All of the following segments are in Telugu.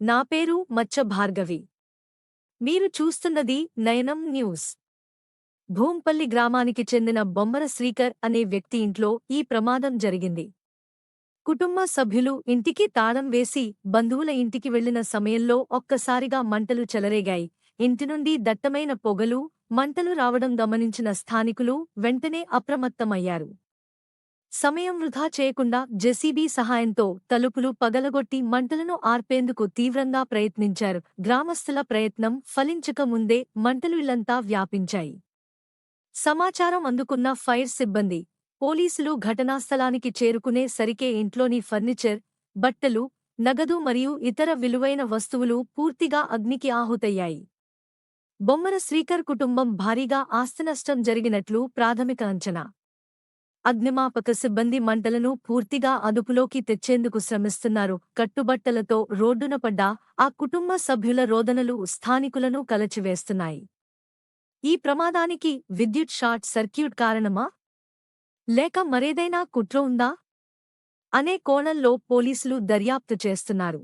నా పేరు మచ్చ భార్గవి. మీరు చూస్తున్నది నయనం న్యూస్. భూంపల్లి గ్రామానికి చెందిన బొమ్మర శ్రీకర్ అనే వ్యక్తి ఇంట్లో ఈ ప్రమాదం జరిగింది. కుటుంబ సభ్యులు ఇంటికి తాళం వేసి బంధువుల ఇంటికి వెళ్లిన సమయంలో ఒక్కసారిగా మంటలు చెలరేగాయి. ఇంటి నుండి దట్టమైన పొగలు, మంటలు రావడం గమనించిన స్థానికులు వెంటనే అప్రమత్తమయ్యారు. సమయం వృధా చేయకుండా జెసిబీ సహాయంతో తలుపులు పగలగొట్టి మంటలను ఆర్పేందుకు తీవ్రంగా ప్రయత్నించారు. గ్రామస్తుల ప్రయత్నం ఫలించక ముందే మంటలు ఇల్లంతా వ్యాపించాయి. సమాచారం అందుకున్న ఫైర్ సిబ్బంది, పోలీసులు ఘటనాస్థలానికి చేరుకునే సరికే ఇంట్లోని ఫర్నిచర్, బట్టలు, నగదు మరియు ఇతర విలువైన వస్తువులు పూర్తిగా అగ్నికి ఆహుతయ్యాయి. బొమ్మర శ్రీకర్ కుటుంబం భారీగా ఆస్తినష్టం జరిగినట్లు ప్రాథమిక అంచనా. అగ్నిమాపక సిబ్బంది మంటలను పూర్తిగా అదుపులోకి తెచ్చేందుకు శ్రమిస్తున్నారు. కట్టుబట్టలతో రోడ్డున పడ్డ ఆ కుటుంబ సభ్యుల రోదనలు స్థానికులను కలచివేస్తున్నాయి. ఈ ప్రమాదానికి విద్యుత్ షార్ట్ సర్క్యూట్ కారణమా, లేక మరేదైనా కుట్ర ఉందా అనే కోణంలో పోలీసులు దర్యాప్తు చేస్తున్నారు.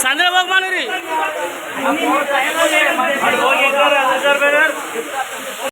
చంద్రబాబు మానూరి